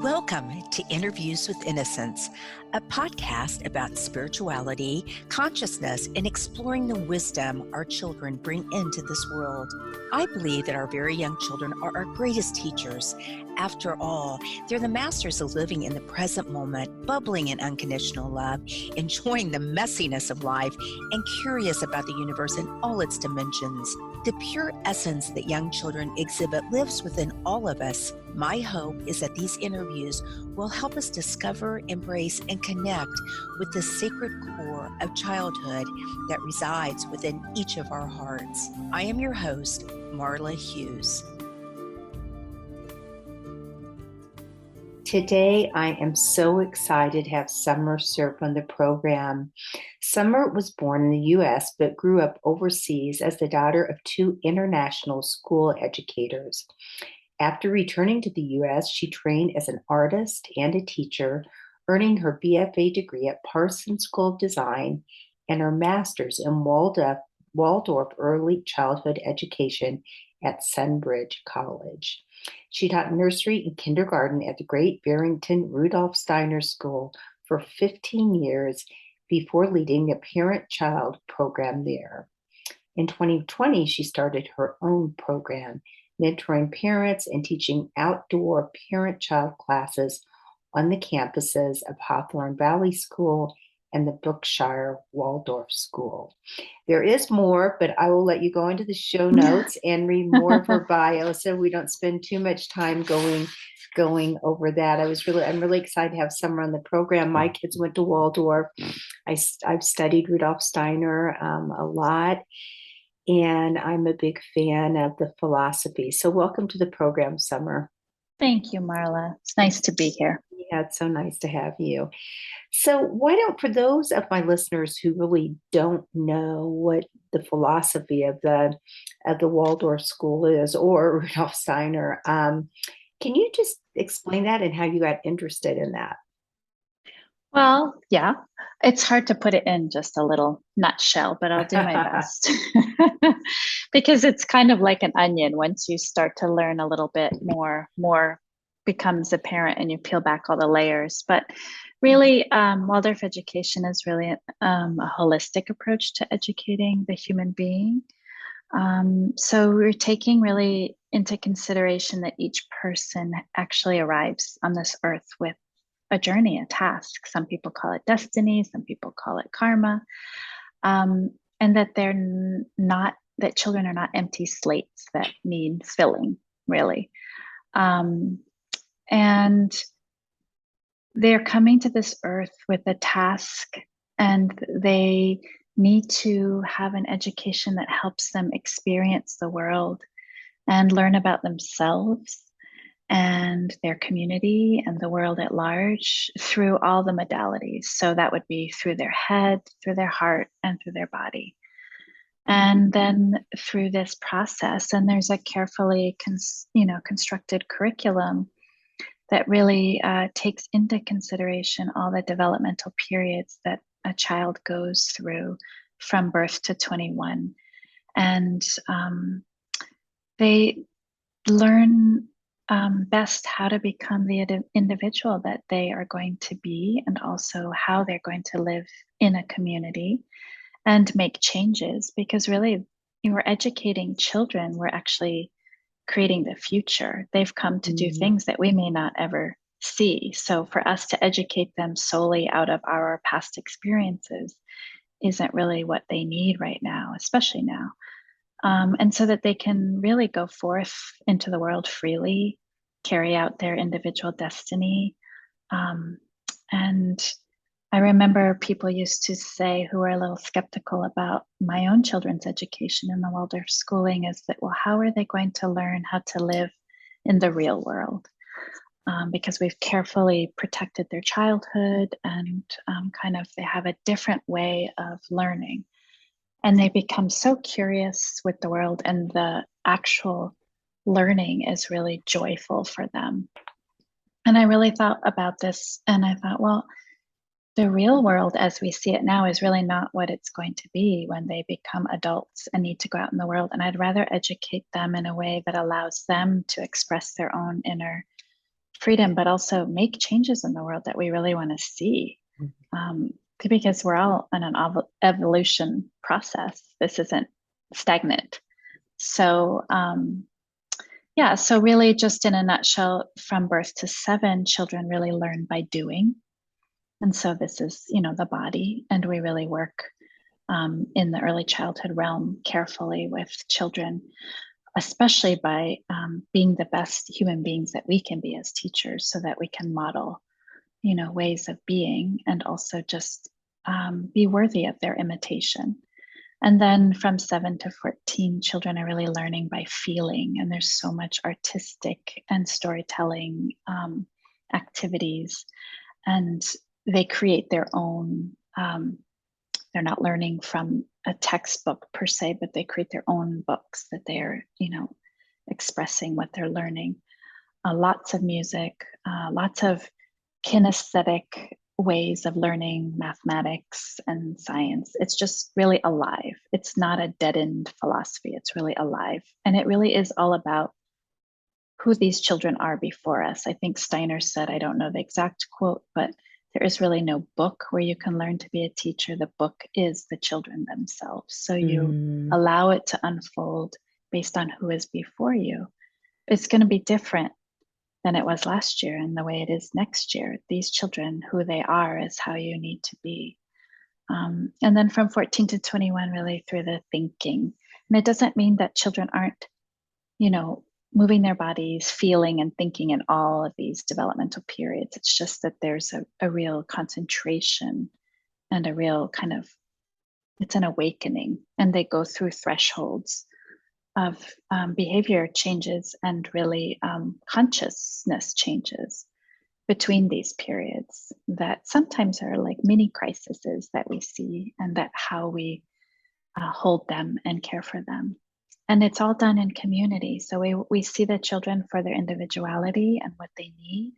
Welcome to Interviews with Innocence, a podcast about spirituality, consciousness, and exploring the wisdom our children bring into this world. I believe that our very young children are our greatest teachers. After all, they're the masters of living in the present moment, bubbling in unconditional love, enjoying the messiness of life, and curious about the universe in all its dimensions. The pure essence that young children exhibit lives within all of us. My hope is that these interviews will help us discover, embrace, and connect with the sacred core of childhood that resides within each of our hearts. I am your host, Marla Hughes. Today, I am so excited to have Summer Serpe on the program. Summer was born in the U.S. but grew up overseas as the daughter of two international school educators. After returning to the U.S., she trained as an artist and a teacher, earning her BFA degree at Parsons School of Design and her master's in Waldorf Early Childhood Education at Sunbridge College. She taught nursery and kindergarten at the great Barrington Rudolf Steiner School for 15 years before leading the parent-child program there. In 2020, she started her own program, mentoring parents and teaching outdoor parent-child classes on the campuses of Hawthorne Valley School and the Berkshire Waldorf School. There is more, but I will let you go into the show notes and read more of her bio so we don't spend too much time going over that. I'm really excited to have Summer on the program. My kids went to Waldorf. I've studied Rudolf Steiner a lot, and I'm a big fan of the philosophy. So welcome to the program, Summer. Thank you, Marla. It's nice to be here. Yeah, it's so nice to have you. So why don't, for those of my listeners who really don't know what the philosophy of the Waldorf School is, or Rudolf Steiner, can you just explain that and how you got interested in that? Well, yeah, it's hard to put it in just a little nutshell, but I'll do my best. Because it's kind of like an onion. Once you start to learn a little bit more becomes apparent and you peel back all the layers. But really, Waldorf education is really a holistic approach to educating the human being. So we're taking really into consideration that each person actually arrives on this earth with a journey, a task. Some people call it destiny, some people call it karma, and that that children are not empty slates that need filling, really. And they're coming to this earth with a task, and they need to have an education that helps them experience the world and learn about themselves and their community and the world at large through all the modalities. So that would be through their head, through their heart, and through their body. And then through this process, and there's a carefully constructed curriculum that really takes into consideration all the developmental periods that a child goes through from birth to 21. And they learn best how to become the individual that they are going to be, and also how they're going to live in a community and make changes. Because really, we're educating children, we're actually creating the future. They've come to do things that we may not ever see. So for us to educate them solely out of our past experiences isn't really what they need right now, especially now. And so that they can really go forth into the world freely, carry out their individual destiny. And I remember people used to say, who were a little skeptical about my own children's education in the Waldorf schooling, is that, well, how are they going to learn how to live in the real world? Because we've carefully protected their childhood, and they have a different way of learning. And they become so curious with the world, and the actual learning is really joyful for them. And I really thought about this, and I thought, well, the real world as we see it now is really not what it's going to be when they become adults and need to go out in the world. And I'd rather educate them in a way that allows them to express their own inner freedom, but also make changes in the world that we really want to see. Because we're all in an evolution process. This isn't stagnant. So, so really just in a nutshell, from birth to 7, children really learn by doing. And so this is, the body, and we really work in the early childhood realm carefully with children, especially by being the best human beings that we can be as teachers, so that we can model, ways of being, and also just be worthy of their imitation. And then from 7 to 14, children are really learning by feeling, and there's so much artistic and storytelling activities, and they create their own. They're not learning from a textbook per se, but they create their own books that they're, expressing what they're learning. Lots of music, lots of kinesthetic ways of learning mathematics and science. It's just really alive. It's not a dead-end philosophy. It's really alive. And it really is all about who these children are before us. I think Steiner said, I don't know the exact quote, but there is really no book where you can learn to be a teacher. The book is the children themselves. So you allow it to unfold based on who is before you. It's going to be different than it was last year, and the way it is next year. These children, who they are, is how you need to be. And then from 14 to 21, really through the thinking. And it doesn't mean that children aren't, moving their bodies, feeling and thinking in all of these developmental periods. It's just that there's a real concentration and a real it's an awakening, and they go through thresholds of behavior changes and really consciousness changes between these periods that sometimes are like mini crises that we see, and that how we hold them and care for them. And it's all done in community. So we see the children for their individuality and what they need,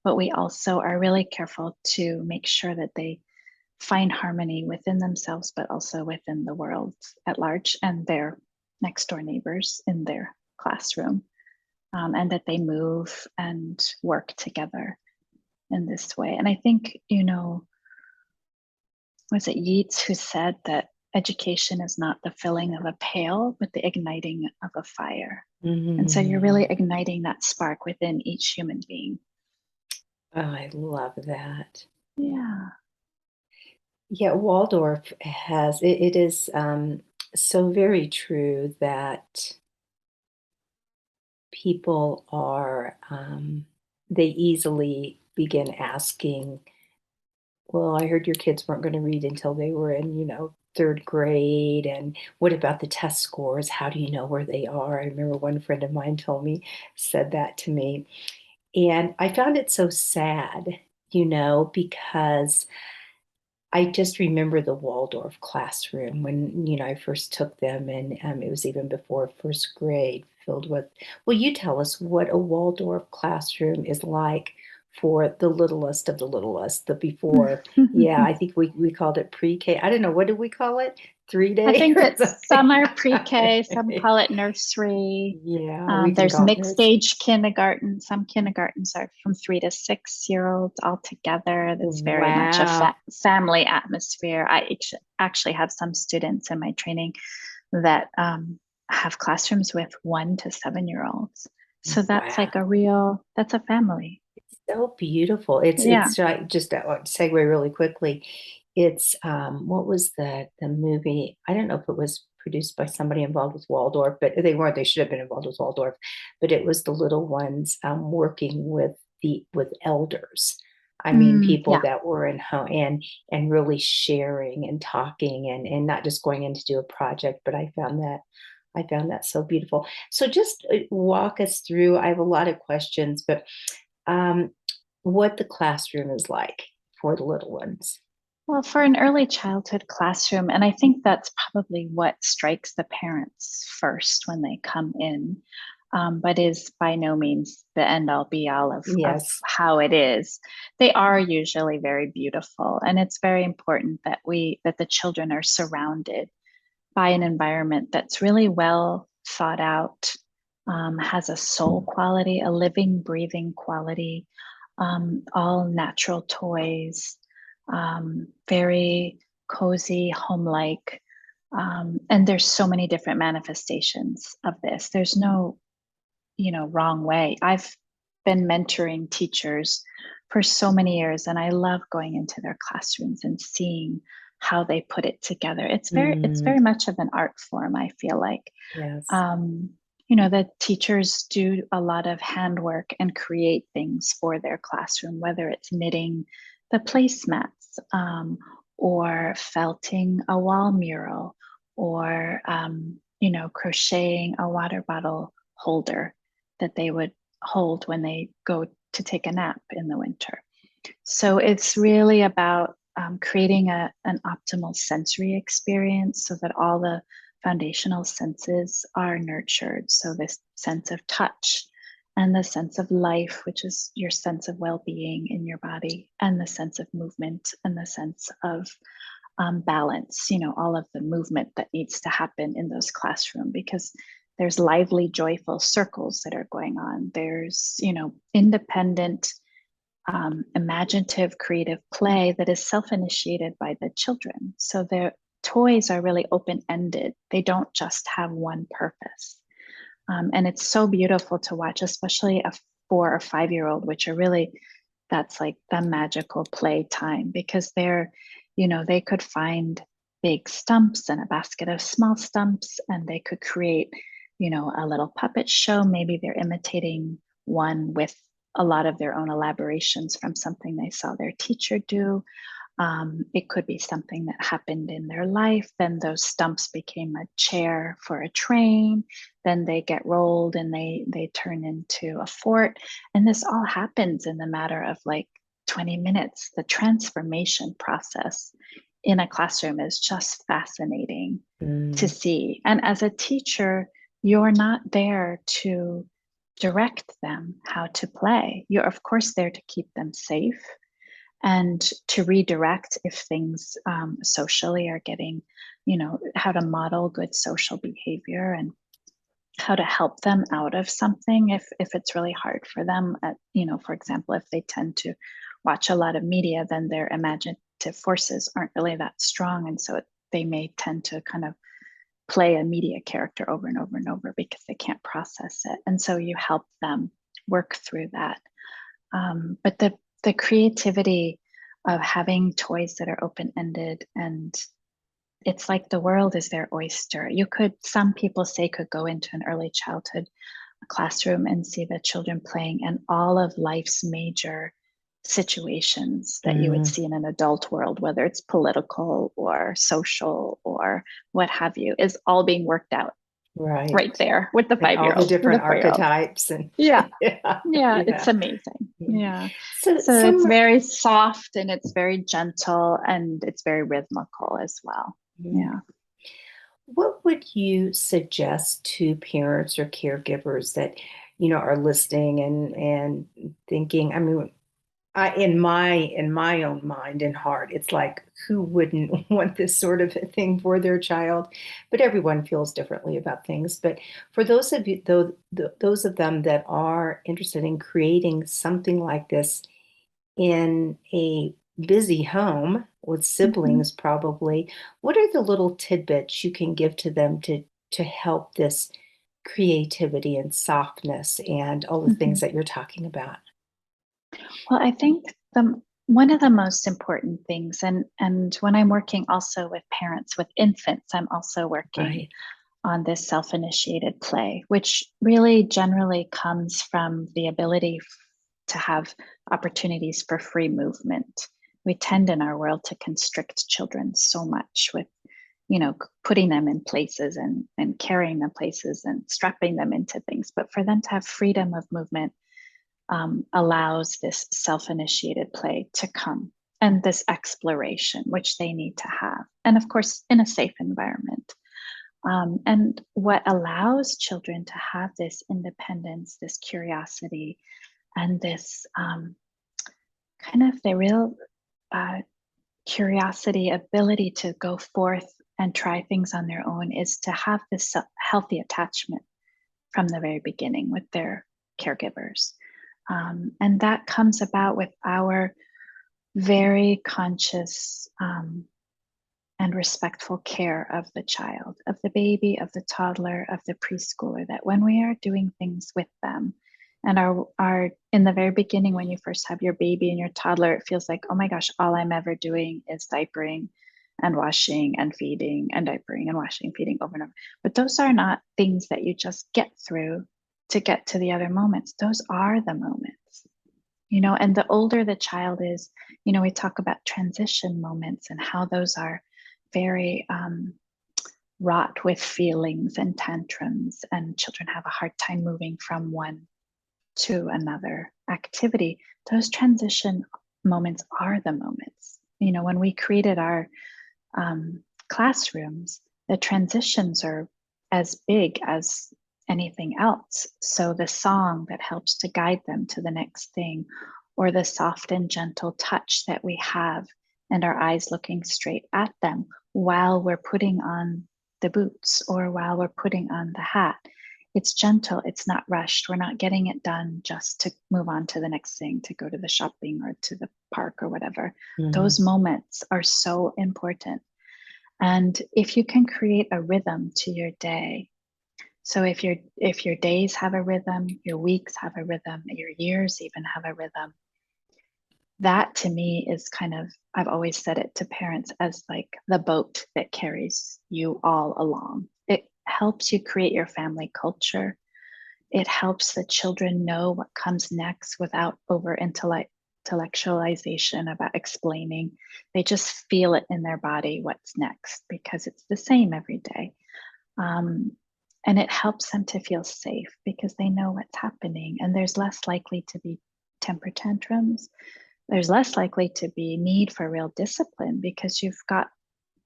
but we also are really careful to make sure that they find harmony within themselves, but also within the world at large and their next door neighbors in their classroom, and that they move and work together in this way. And I think, was it Yeats who said that education is not the filling of a pail, but the igniting of a fire. And so you're really igniting that spark within each human being. Oh, I love that. Yeah. Yeah, Waldorf has, it is so very true that people are, they easily begin asking, well, I heard your kids weren't going to read until they were in, 3rd grade. And what about the test scores? How do you know where they are? I remember one friend of mine said that to me. And I found it so sad, because I just remember the Waldorf classroom when, I first took them, and it was even before 1st grade, filled with, well, you tell us what a Waldorf classroom is like for the littlest of the littlest, the before. Yeah, I think we called it pre-K. I don't know, what did we call it? 3-day? I think that some are pre-K, some call it nursery. Yeah, there's mixed age kindergarten. Some kindergartens are from 3 to 6-year-olds all together. That's very much a family atmosphere. I actually have some students in my training that have classrooms with 1 to 7-year-olds. So that's like that's a family. It's so beautiful. It's just segue really quickly. It's what was the movie? I don't know if it was produced by somebody involved with Waldorf, but they weren't. They should have been involved with Waldorf. But it was the little ones working with elders. I mean, people that were in home and really sharing and talking and not just going in to do a project. But I found that so beautiful. So just walk us through. I have a lot of questions, but what the classroom is like for the little ones. Well, for an early childhood classroom, and I think that's probably what strikes the parents first when they come in, but is by no means the end all be all of how it is. They are usually very beautiful, and it's very important that the children are surrounded by an environment that's really well thought out, has a soul quality, a living, breathing quality, all natural toys, very cozy, home-like. And there's so many different manifestations of this. There's no, wrong way. I've been mentoring teachers for so many years, and I love going into their classrooms and seeing how they put it together. It's very much of an art form, I feel like. Yes. The teachers do a lot of handwork and create things for their classroom, whether it's knitting the placemats, or felting a wall mural, or crocheting a water bottle holder that they would hold when they go to take a nap in the winter. So it's really about creating an optimal sensory experience so that all the foundational senses are nurtured. So this sense of touch and the sense of life, which is your sense of well-being in your body, and the sense of movement and the sense of balance, all of the movement that needs to happen in those classrooms, because there's lively, joyful circles that are going on. There's, independent, imaginative, creative play that is self-initiated by the children. So their toys are really open-ended. They don't just have one purpose. And it's so beautiful to watch, especially a 4 or 5-year-old, which are really, that's like the magical play time, because they could find big stumps and a basket of small stumps, and they could create, a little puppet show. Maybe they're imitating one with a lot of their own elaborations from something they saw their teacher do. It could be something that happened in their life. Then those stumps became a chair for a train. Then they get rolled and they turn into a fort. And this all happens in the matter of like 20 minutes. The transformation process in a classroom is just fascinating to see. And as a teacher, you're not there to direct them how to play. You're, of course, there to keep them safe and to redirect if things socially are getting, how to model good social behavior and how to help them out of something if it's really hard for them. For example, if they tend to watch a lot of media, then their imaginative forces aren't really that strong. And so they may tend to kind of play a media character over and over and over because they can't process it. And so you help them work through that. But the creativity of having toys that are open-ended, and it's like the world is their oyster. Some people say could go into an early childhood classroom and see the children playing in all of life's major situations that you would see in an adult world, whether it's political or social or what have you, is all being worked out right there with the 5-year-old. All the different archetypes and yeah, it's amazing. Yeah. So it's very soft and it's very gentle and it's very rhythmical as well. Yeah. What would you suggest to parents or caregivers that are listening and thinking? I mean, in my own mind and heart, it's like, who wouldn't want this sort of a thing for their child? But everyone feels differently about things. But for those of you, those of them that are interested in creating something like this in a busy home with siblings, probably, what are the little tidbits you can give to them to help this creativity and softness and all the things that you're talking about? Well, I think one of the most important things, and when I'm working also with parents with infants, I'm also working on this self-initiated play, which really generally comes from the ability to have opportunities for free movement. We tend in our world to constrict children so much with, putting them in places and carrying them places and strapping them into things. But for them to have freedom of movement allows this self-initiated play to come, and this exploration, which they need to have. And of course, in a safe environment. And what allows children to have this independence, this curiosity, and this kind of the real curiosity, ability to go forth and try things on their own, is to have this healthy attachment from the very beginning with their caregivers. And that comes about with our very conscious and respectful care of the child, of the baby, of the toddler, of the preschooler, that when we are doing things with them and are in the very beginning, when you first have your baby and your toddler, it feels like, oh my gosh, all I'm ever doing is diapering and washing and feeding and diapering and washing and feeding over and over. But those are not things that you just get through to get to the other moments. Those are the moments, and the older the child is, we talk about transition moments and how those are very wrought with feelings and tantrums, and children have a hard time moving from one to another activity. Those transition moments are the moments. When we created our classrooms, the transitions are as big as anything else. So the song that helps to guide them to the next thing, or the soft and gentle touch that we have and our eyes looking straight at them while we're putting on the boots or while we're putting on the hat. It's gentle, it's not rushed. We're not getting it done just to move on to the next thing, to go to the shopping or to the park or whatever. Those moments are so important. And if you can create a rhythm to your day, so if your days have a rhythm, your weeks have a rhythm, your years even have a rhythm, that to me is kind of, I've always said it to parents as like the boat that carries you all along. It helps you create your family culture. It helps the children know what comes next without over intellectualization about explaining. They just feel it in their body what's next because it's the same every day. And it helps them to feel safe because they know what's happening, and there's less likely to be temper tantrums. There's less likely to be need for real discipline because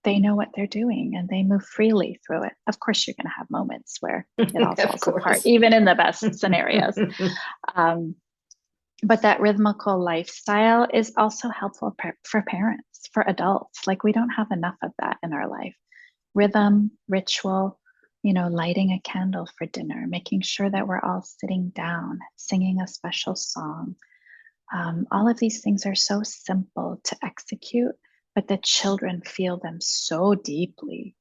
they know what they're doing and they move freely through it. Of course, you're going to have moments where it all falls apart, even in the best scenarios. But that rhythmical lifestyle is also helpful for parents, for adults. Like, we don't have enough of that in our life. Rhythm, ritual, lighting a candle for dinner, making sure that we're all sitting down, singing a special song. All of these things are so simple to execute, but the children feel them so deeply.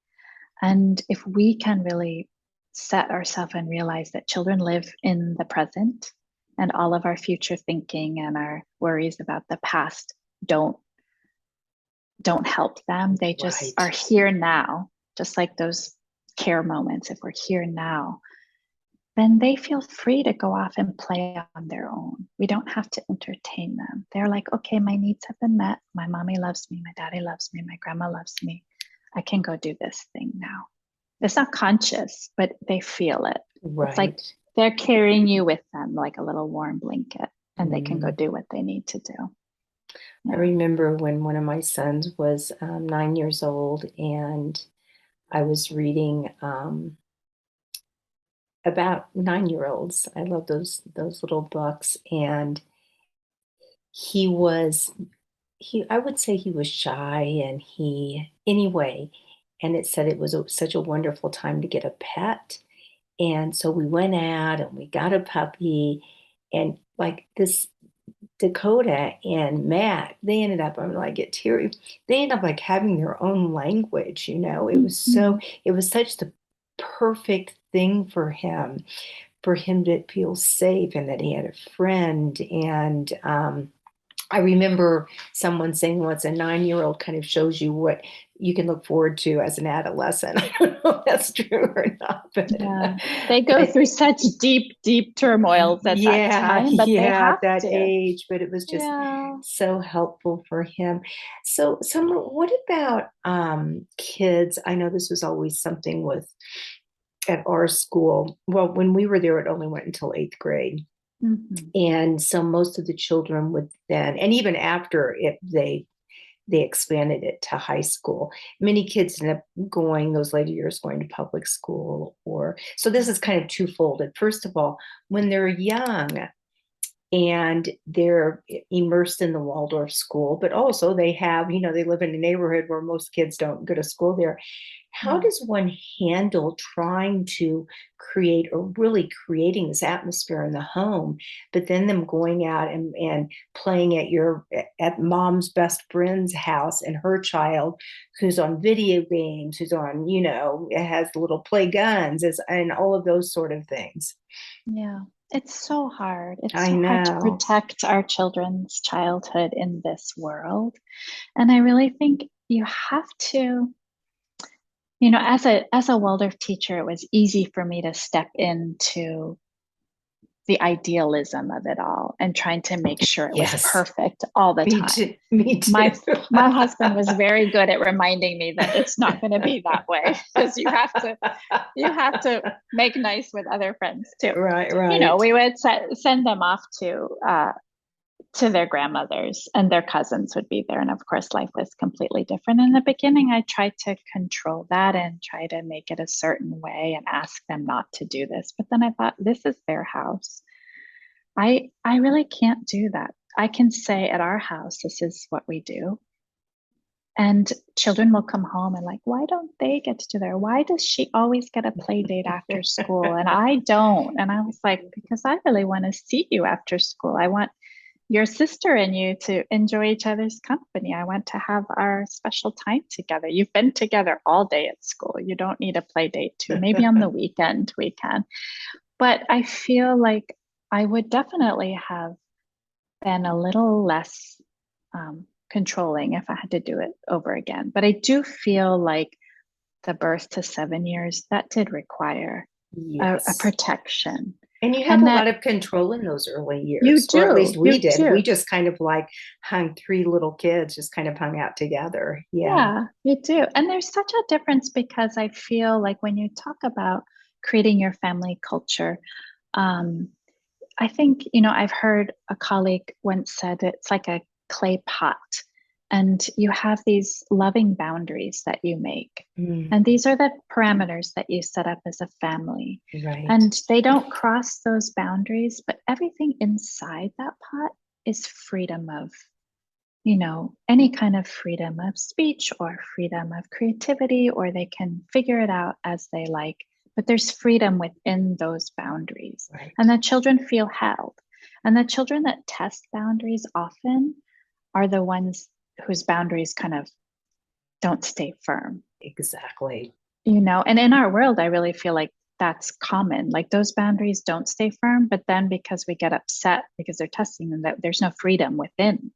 And if we can really set ourselves and realize that children live in the present, and all of our future thinking and our worries about the past don't help them. They just are here now, just like those care moments. If we're here now, then they feel free to go off and play on their own. We don't have to entertain them. They're like, okay, my needs have been met. My mommy loves me. My daddy loves me. My grandma loves me. I can go do this thing now. It's not conscious, but they feel it. Right. It's like they're carrying you with them like a little warm blanket, and they can go do what they need to do. Yeah. I remember when one of my sons was 9 years old, and I was reading about 9-year-olds. I love those little books. And I would say he was shy, and and it said it was such a wonderful time to get a pet. And so we went out and we got a puppy, and like this Dakota and Matt, they ended up, I'm like, get teary. They ended up like having their own language, It was it was such the perfect thing for him to feel safe and that he had a friend. And I remember someone saying once, a 9-year-old kind of shows you what you can look forward to as an adolescent. I don't know if that's true or not, but yeah, they go through such deep turmoils at that time, but they have at that to. age. But it was just so helpful for him. So, Summer, what about kids? I know this was always something at our school. Well, when we were there, it only went until 8th grade. Mm-hmm. And so most of the children would then, and even after it, they expanded it to high school. Many kids end up going those later years going to public school, so this is kind of twofold. First of all, when they're young, and they're immersed in the Waldorf school, but also they have, they live in a neighborhood where most kids don't go to school there. How does one handle trying to creating this atmosphere in the home, but then them going out and playing at mom's best friend's house and her child who's on video games, who's on, has little play guns and all of those sort of things? Yeah. It's so hard. It's I so hard to know. protect our children's childhood in this world. And I really think you have to, as a Waldorf teacher, it was easy for me to step into the idealism of it all and trying to make sure it was Yes. perfect all the Me time. too. Me too. My husband was very good at reminding me that it's not going to be that way, because you have to make nice with other friends too. Right. We would send them off to their grandmothers, and their cousins would be there. And of course, life was completely different. In the beginning, I tried to control that and try to make it a certain way and ask them not to do this. But then I thought, this is their house. I really can't do that. I can say at our house, this is what we do. And children will come home and like, why don't they get to do that? Why does she always get a play date after school and I don't? And I was like, because I really want to see you after school. I want your sister and you to enjoy each other's company. I want to have our special time together. You've been together all day at school. You don't need a play date too. Maybe on the weekend we can. But I feel like I would definitely have been a little less controlling if I had to do it over again. But I do feel like the birth to 7 years, that did require a protection. And you have a lot of control in those early years. You do. Or at least we did. Do. We just kind of like hung three little kids, just kind of hung out together. Yeah, you do. And there's such a difference, because I feel like when you talk about creating your family culture, I think, I've heard a colleague once said it's like a clay pot, and you have these loving boundaries that you make. And these are the parameters that you set up as a family. Right. And they don't cross those boundaries, but everything inside that pot is freedom of, any kind of freedom of speech or freedom of creativity, or they can figure it out as they like. But there's freedom within those boundaries. Right. And the children feel held. And the children that test boundaries often are the ones whose boundaries kind of don't stay firm. Exactly. And in our world, I really feel like that's common. Like those boundaries don't stay firm, but then because we get upset because they're testing them, that there's no freedom within.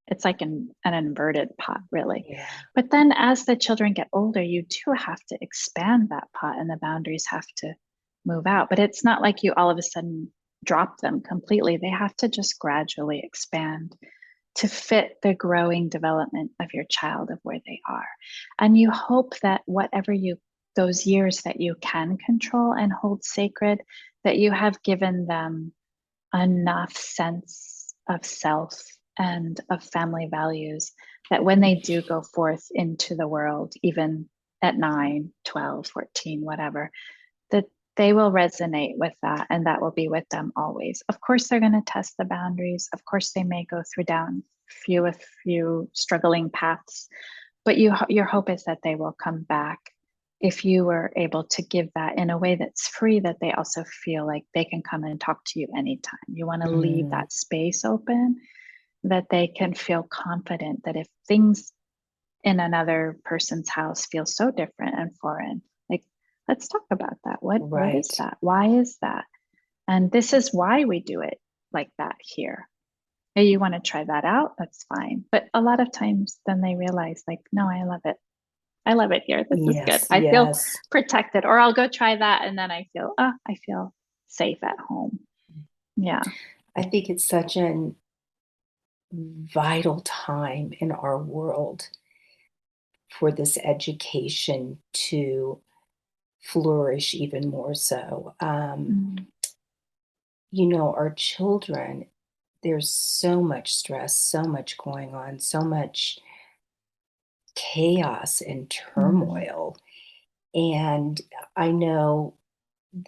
It's like an inverted pot, really. Yeah. But then as the children get older, you do have to expand that pot and the boundaries have to move out. But it's not like you all of a sudden drop them completely. They have to just gradually expand to fit the growing development of your child, of where they are. And you hope that those years that you can control and hold sacred, that you have given them enough sense of self and of family values, that when they do go forth into the world, even at 9, 12, 14, whatever, that they will resonate with that, and that will be with them always. Of course, they're going to test the boundaries. Of course, they may go through down a few struggling paths, but your hope is that they will come back if you were able to give that in a way that's free, that they also feel like they can come and talk to you anytime. You want to leave that space open, that they can feel confident that if things in another person's house feel so different and foreign, like, let's talk about that. What is that? Why is that? And this is why we do it like that here. Hey, you want to try that out? That's fine. But a lot of times then they realize, like, no, I love it. I love it here. This is good. I feel protected. Or I'll go try that, and then I feel safe at home. Yeah. I think it's such a vital time in our world for this education to flourish even more so. Our children, there's so much stress, so much going on, so much chaos and turmoil. And I know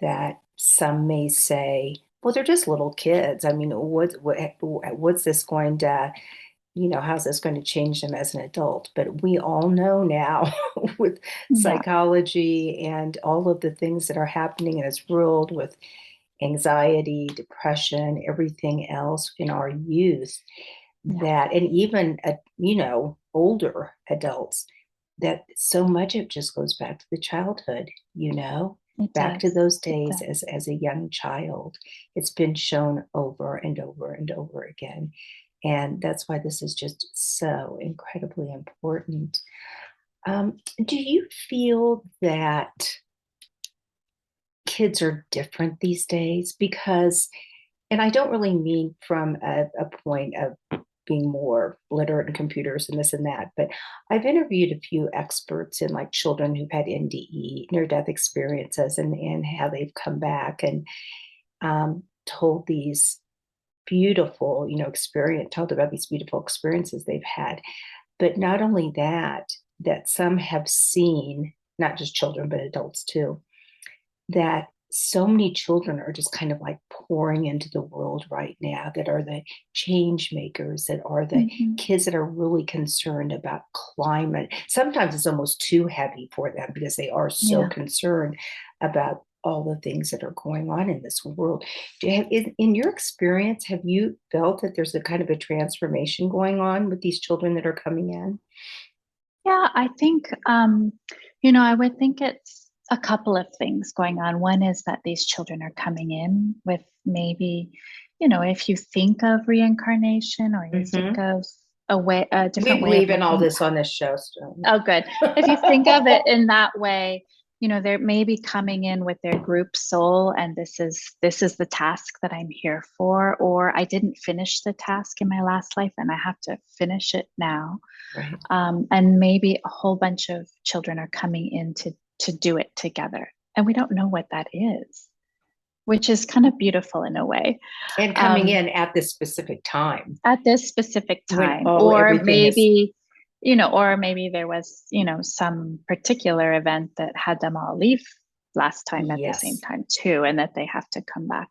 that some may say, Well, they're just little kids. I mean, what's this going to, how's this going to change them as an adult? But we all know now with Yeah, psychology and all of the things that are happening in this world with anxiety, depression, everything else in our youth, yeah, that, and even, older adults, that so much of it just goes back to the childhood, it back to does. those It days does. as a young child. It's been shown over and over and over again. And that's why this is just so incredibly important. Do you feel that kids are different these days? Because, and I don't really mean from a point of being more literate in computers and this and that, but I've interviewed a few experts in like children who've had NDE, near death experiences, and how they've come back and told these beautiful, told about these beautiful experiences they've had. But not only that, that some have seen, not just children, but adults too, that so many children are just kind of like pouring into the world right now, that are the change makers, that are the Hmm. kids that are really concerned about climate. Sometimes it's almost too heavy for them because they are so Yeah. concerned about all the things that are going on in this world. In your experience, have you felt that there's a kind of a transformation going on with these children that are coming in? Yeah, I think, I would think it's a couple of things going on. One is that these children are coming in with maybe, if you think of reincarnation or you think Hmm. of a We different way of believe in all looking. this on this show, so. Oh, good. If you think of it in that way, they're maybe coming in with their group soul, and this is the task that I'm here for, or I didn't finish the task in my last life and I have to finish it now. Right. And maybe a whole bunch of children are coming in to do it together, and we don't know what that is, which is kind of beautiful in a way. And coming Um, in at this specific time at this specific when time, all or everything is. maybe there was some particular event that had them all leave last time at the same Yes. time too, and that they have to come back.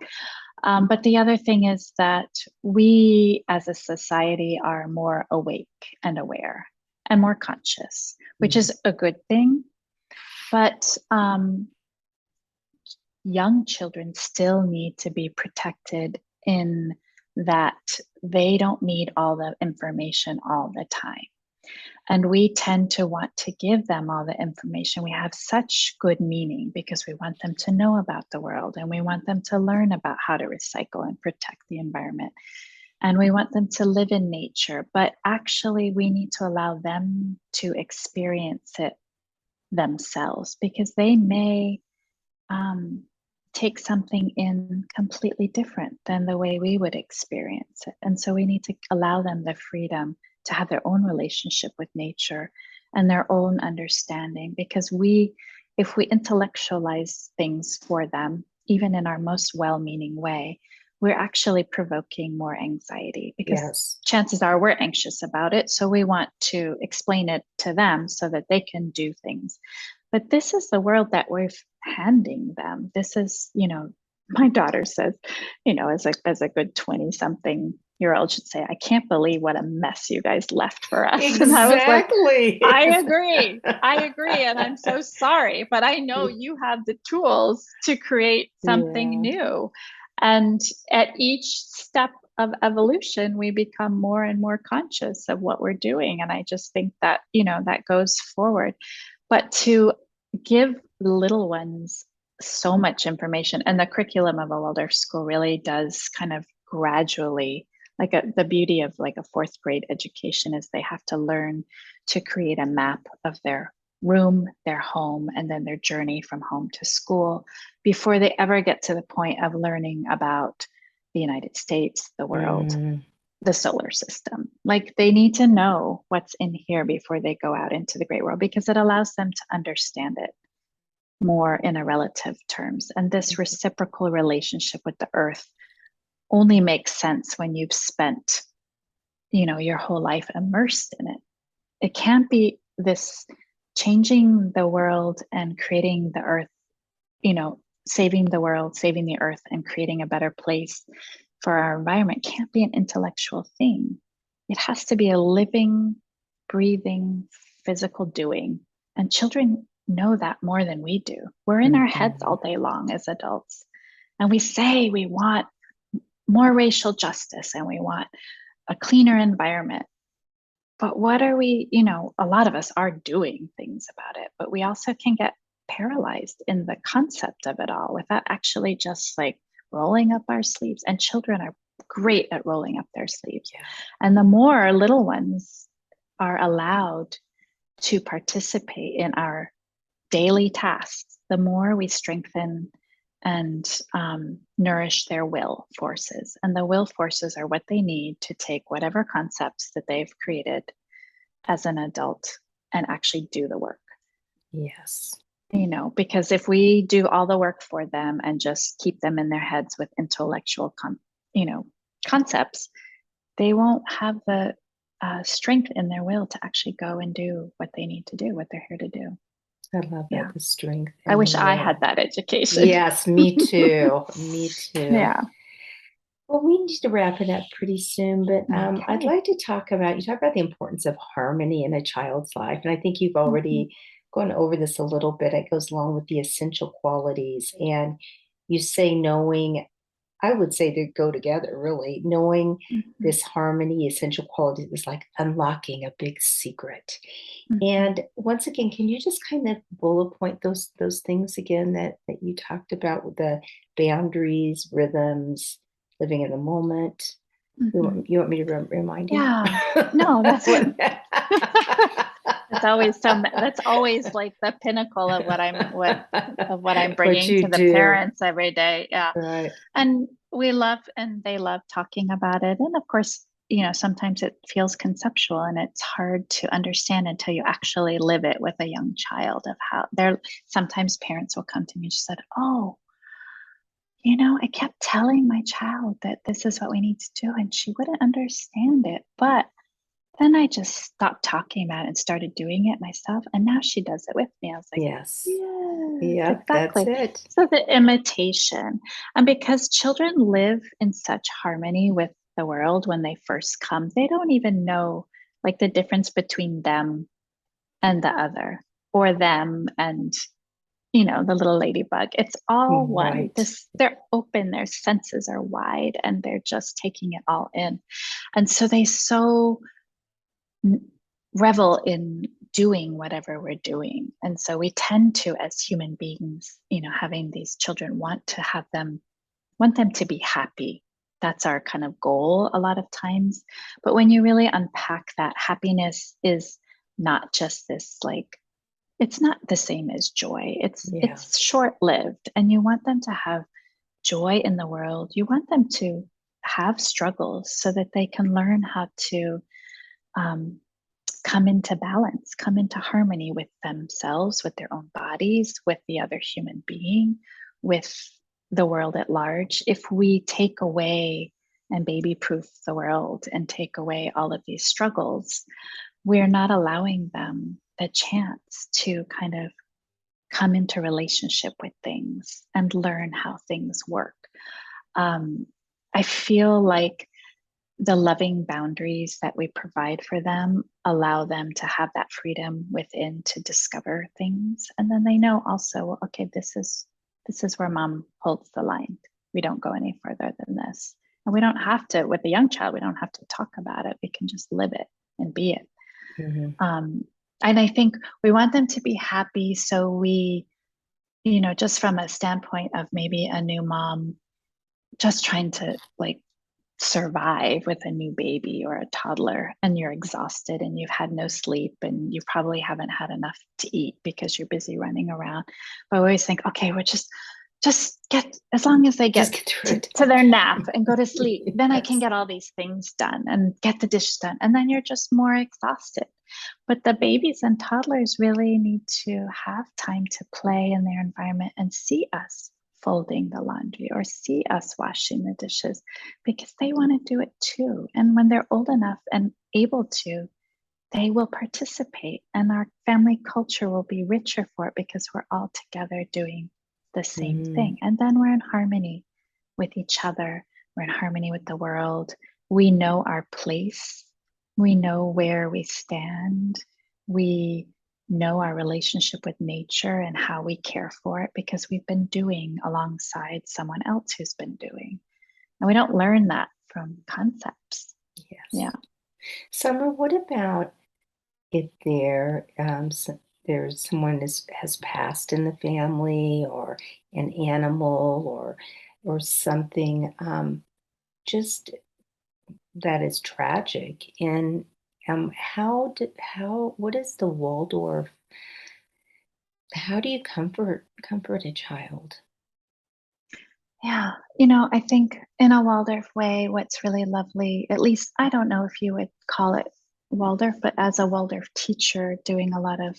But the other thing is that we as a society are more awake and aware and more conscious, which Mhm. is a good thing. But young children still need to be protected in that they don't need all the information all the time. And we tend to want to give them all the information. We have such good meaning because we want them to know about the world, and we want them to learn about how to recycle and protect the environment. And we want them to live in nature. But actually, we need to allow them to experience it themselves, because they may um, take something in completely different than the way we would experience it. And so we need to allow them the freedom to have their own relationship with nature and their own understanding, because if we intellectualize things for them, even in our most well-meaning way, we're actually provoking more anxiety, because Yes. chances are we're anxious about it. So we want to explain it to them so that they can do things. But this is the world that we're handing them. This is, my daughter says, as a good 20 something year old should say, I can't believe what a mess you guys left for us. And I was like, Exactly. I agree. I agree. And I'm so sorry, but I know you have the tools to create something Yeah. new. And at each step of evolution, we become more and more conscious of what we're doing. And I just think that, that goes forward. But to give little ones so much information, and the curriculum of a Waldorf school really does kind of gradually, the beauty of like a fourth grade education is they have to learn to create a map of their room, their home, and then their journey from home to school before they ever get to the point of learning about the United States, the world, Mm, the solar system. Like, they need to know what's in here before they go out into the great world, because it allows them to understand it more in a relative terms. And this reciprocal relationship with the earth only makes sense when you've spent, your whole life immersed in it. It can't be this changing the world and creating the earth, you know, saving the world, saving the earth, and creating a better place for our environment can't be an intellectual thing. It has to be a living, breathing, physical doing. And children know that more than we do. We're in our heads all day long as adults. And we say we want more racial justice and we want a cleaner environment. But what are we, a lot of us are doing things about it, but we also can get paralyzed in the concept of it all without actually just like rolling up our sleeves. And children are great at rolling up their sleeves. Yeah. And the more little ones are allowed to participate in our daily tasks, the more we strengthen and nourish their will forces. And the will forces are what they need to take whatever concepts that they've created as an adult and actually do the work. Yes. Because if we do all the work for them and just keep them in their heads with intellectual concepts, they won't have the strength in their will to actually go and do what they need to do, what they're here to do. I love that, the strength. I wish I had that education. Yes, me too. Me too. Yeah. Well, we need to wrap it up pretty soon, but Okay. I'd like to talk about the importance of harmony in a child's life. And I think you've already gone over this a little bit. It goes along with the essential qualities. And you say knowing, I would say they go together, really. Knowing this harmony, essential qualities is like unlocking a big secret. And once again, can you just kind of bullet point those things again that you talked about with the boundaries, rhythms, living in the moment? You want me to remind you? Yeah. No, that's what. That's always like the pinnacle of what I'm bringing to the parents every day. Yeah. Right. And they love talking about it. And of course, sometimes it feels conceptual and it's hard to understand until you actually live it with a young child of how sometimes parents will come to me and just said, oh, I kept telling my child that this is what we need to do and she wouldn't understand it. But then I just stopped talking about it and started doing it myself. And now she does it with me. I was like, yes. Yeah, exactly. That's it. So the imitation. And because children live in such harmony with the world when they first come, they don't even know like the difference between them and the other, or them and the little ladybug. It's all one. Right. They're open, their senses are wide, and they're just taking it all in. And so they revel in doing whatever we're doing. And so we tend to, as human beings, having these children, want them to be happy. That's our kind of goal a lot of times. But when you really unpack that, happiness is not just this it's not the same as joy. It's short-lived, and you want them to have joy in the world. You want them to have struggles so that they can learn how to come into balance, come into harmony with themselves, with their own bodies, with the other human being, with the world at large. If we take away and baby-proof the world and take away all of these struggles, we're not allowing them the chance to kind of come into relationship with things and learn how things work. I feel like the loving boundaries that we provide for them allow them to have that freedom within to discover things. And then they know also, okay, this is where mom holds the line. We don't go any further than this. And we don't have to, with a young child, we don't have to talk about it. We can just live it and be it. And I think we want them to be happy. So we, just from a standpoint of maybe a new mom, just trying to survive with a new baby or a toddler, and you're exhausted and you've had no sleep and you probably haven't had enough to eat because you're busy running around. But I always think, okay, we're just get, as long as they get to their nap and go to sleep, then I can get all these things done and get the dishes done. And then you're just more exhausted. But the babies and toddlers really need to have time to play in their environment and see us folding the laundry or see us washing the dishes, because they want to do it too. And when they're old enough and able to, they will participate, and our family culture will be richer for it because we're all together doing the same thing. And then we're in harmony with each other. We're in harmony with the world. We know our place. We know where we stand. We know our relationship with nature and how we care for it because we've been doing alongside someone else who's been doing. And we don't learn that from concepts. Yes. Yeah. Summer, what about if there's someone has passed in the family, or an animal, or something just that is tragic? And what is the Waldorf? How do you comfort a child? Yeah, I think in a Waldorf way, what's really lovely, at least I don't know if you would call it Waldorf, but as a Waldorf teacher doing a lot of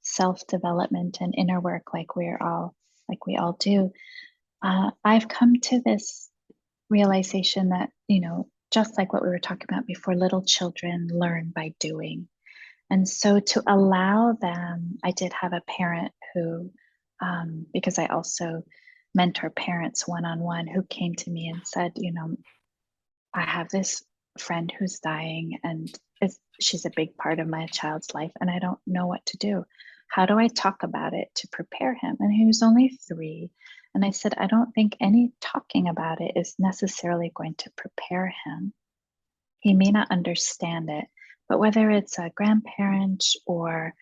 self-development and inner work like we all do, I've come to this realization that, just like what we were talking about before, little children learn by doing. And so to allow them, I did have a parent who, because I also mentor parents one-on-one, who came to me and said, I have this friend who's dying and she's a big part of my child's life and I don't know what to do. How do I talk about it to prepare him? And he was only 3. And I said, I don't think any talking about it is necessarily going to prepare him. He may not understand it, but whether it's a grandparent or,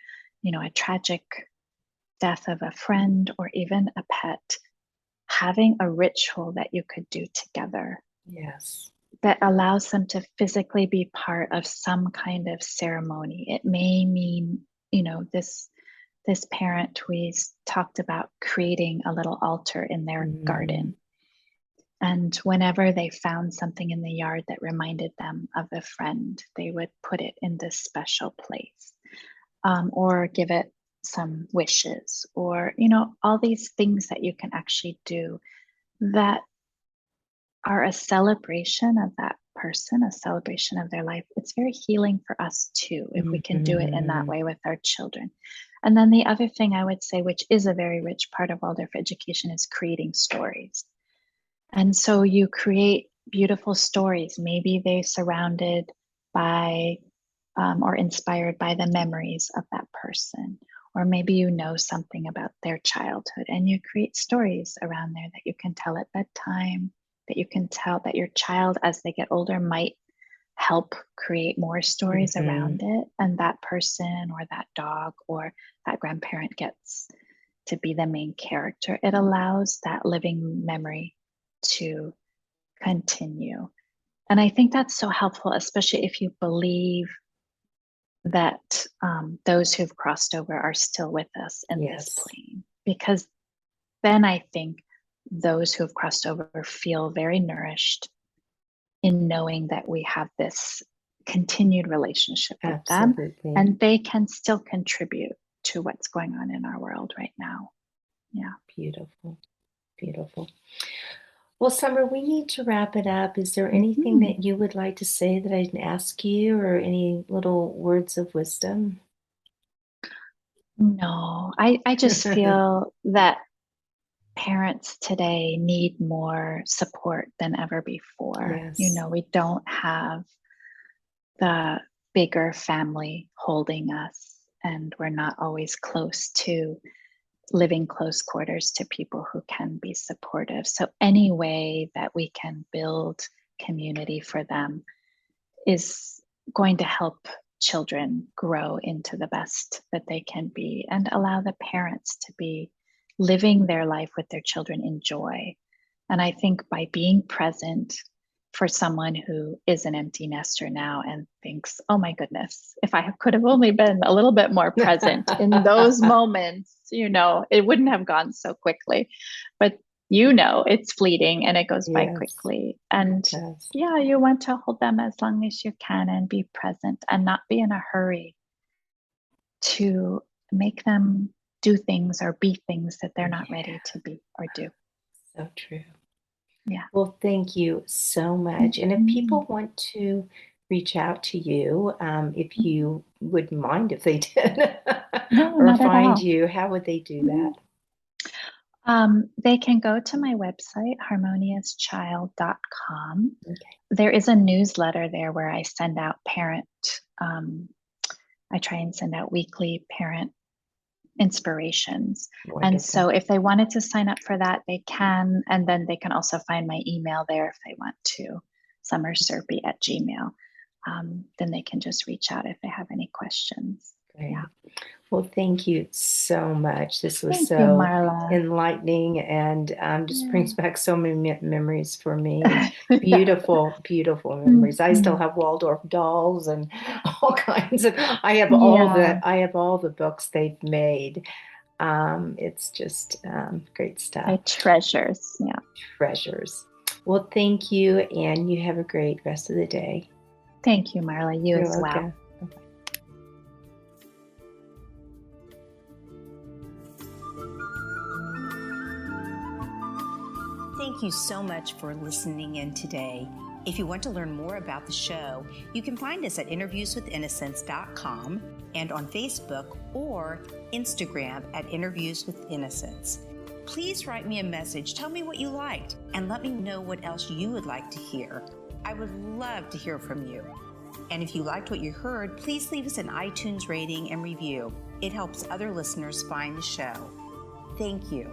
a tragic death of a friend or even a pet, having a ritual that you could do together. Yes. That allows them to physically be part of some kind of ceremony. It may mean, this parent, we talked about creating a little altar in their garden. And whenever they found something in the yard that reminded them of a friend, they would put it in this special place, or give it some wishes, or, all these things that you can actually do that are a celebration of that person, a celebration of their life. It's very healing for us too, if we can do it in that way with our children. And then the other thing I would say, which is a very rich part of Waldorf education, is creating stories. And so you create beautiful stories. Maybe they're surrounded by or inspired by the memories of that person. Or maybe you know something about their childhood and you create stories around there that you can tell at bedtime, that you can tell that your child, as they get older, might help create more stories around it. And that person or that dog or that grandparent gets to be the main character. It allows that living memory to continue. And I think that's so helpful, especially if you believe that those who've crossed over are still with us in this plane. Because then I think those who have crossed over feel very nourished in knowing that we have this continued relationship with them, and they can still contribute to what's going on in our world right now. Yeah. Beautiful. Beautiful. Well, Summer, we need to wrap it up. Is there anything that you would like to say that I didn't ask you, or any little words of wisdom? No, I just feel that parents today need more support than ever before. Yes. We don't have the bigger family holding us, and we're not always close to living close quarters to people who can be supportive. So any way that we can build community for them is going to help children grow into the best that they can be, and allow the parents to be living their life with their children in joy. And I think by being present for someone who is an empty nester now and thinks, oh my goodness, if I could have only been a little bit more present in those moments, it wouldn't have gone so quickly. But it's fleeting and it goes by quickly. And you want to hold them as long as you can and be present and not be in a hurry to make them do things or be things that they're not ready to be or do. So true. Yeah. Well, thank you so much. And if people want to reach out to you, if you wouldn't mind if they did, No, or not at find all. you, how would they do that? They can go to my website, harmoniouschild.com. Okay. There is a newsletter there where I send out I try and send out weekly parent inspirations. Wonderful. And so if they wanted to sign up for that, they can. And then they can also find my email there if they want to, summerserpe@gmail. Then they can just reach out if they have any questions. Great. Yeah. Well, thank you so much. This was Thank you, so Marla. enlightening and just brings back so many memories for me. Beautiful, beautiful Mm-hmm. memories. I still have Waldorf dolls and all kinds of. I have all the books they've made. It's just great stuff. Treasures. Yeah. Treasures. Well, thank you, and you have a great rest of the day. Thank you, Marla. You You're as well. welcome. Thank you so much for listening in today. If you want to learn more about the show, you can find us at interviewswithinnocence.com and on Facebook or Instagram at Interviews with Innocence. Please write me a message, tell me what you liked, and let me know what else you would like to hear. I would love to hear from you. And if you liked what you heard, please leave us an iTunes rating and review. It helps other listeners find the show. Thank you.